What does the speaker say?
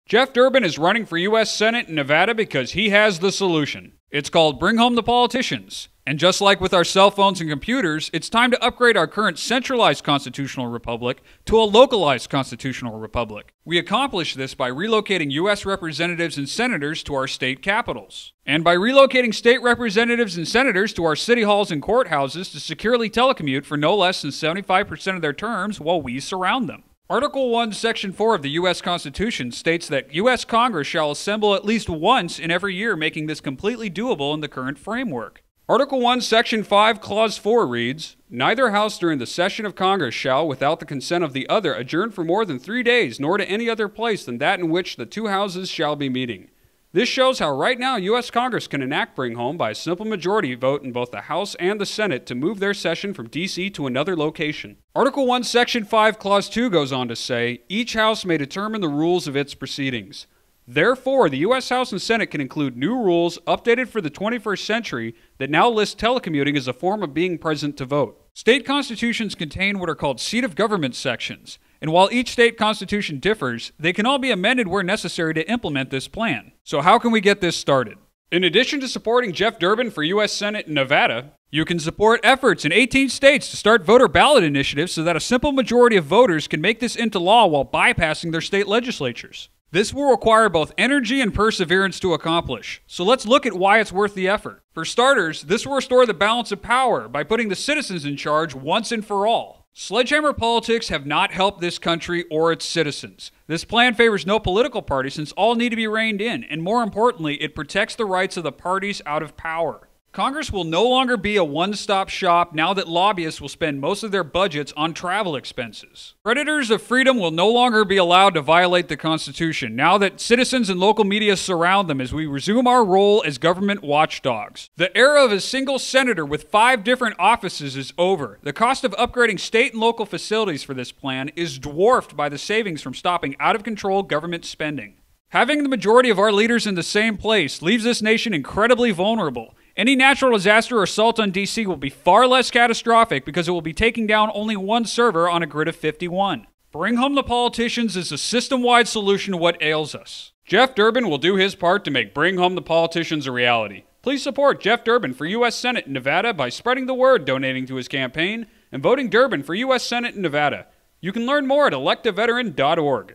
Jeff Durbin is running for U.S. Senate in Nevada because he has the solution. It's called Bring Home the Politicians. And just like with our cell phones and computers, it's time to upgrade our current centralized constitutional republic to a localized constitutional republic. We accomplish this by relocating U.S. representatives and senators to our state capitals, and by relocating state representatives and senators to our city halls and courthouses to securely telecommute for no less than 75% of their terms while we surround them. Article 1, Section 4 of the U.S. Constitution states that U.S. Congress shall assemble at least once in every year, making this completely doable in the current framework. Article 1, Section 5, Clause 4 reads, "Neither House during the session of Congress shall, without the consent of the other, adjourn for more than 3 days, nor to any other place than that in which the two houses shall be meeting." This shows how right now U.S. Congress can enact Bring Home by a simple majority vote in both the House and the Senate to move their session from D.C. to another location. Article 1, Section 5, Clause 2 goes on to say, "Each House may determine the rules of its proceedings." Therefore, the U.S. House and Senate can include new rules updated for the 21st century that now list telecommuting as a form of being present to vote. State constitutions contain what are called seat of government sections, and while each state constitution differs, they can all be amended where necessary to implement this plan. So how can we get this started? In addition to supporting Jeff Durbin for U.S. Senate in Nevada, you can support efforts in 18 states to start voter ballot initiatives so that a simple majority of voters can make this into law while bypassing their state legislatures. This will require both energy and perseverance to accomplish, so let's look at why it's worth the effort. For starters, this will restore the balance of power by putting the citizens in charge once and for all. Sledgehammer politics have not helped this country or its citizens. This plan favors no political party since all need to be reined in, and more importantly, it protects the rights of the parties out of power. Congress will no longer be a one-stop shop now that lobbyists will spend most of their budgets on travel expenses. Predators of freedom will no longer be allowed to violate the Constitution now that citizens and local media surround them as we resume our role as government watchdogs. The era of a single senator with 5 different offices is over. The cost of upgrading state and local facilities for this plan is dwarfed by the savings from stopping out-of-control government spending. Having the majority of our leaders in the same place leaves this nation incredibly vulnerable. Any natural disaster or assault on D.C. will be far less catastrophic because it will be taking down only one server on a grid of 51. Bring Home the Politicians is a system-wide solution to what ails us. Jeff Durbin will do his part to make Bring Home the Politicians a reality. Please support Jeff Durbin for U.S. Senate in Nevada by spreading the word, donating to his campaign, and voting Durbin for U.S. Senate in Nevada. You can learn more at electaveteran.org.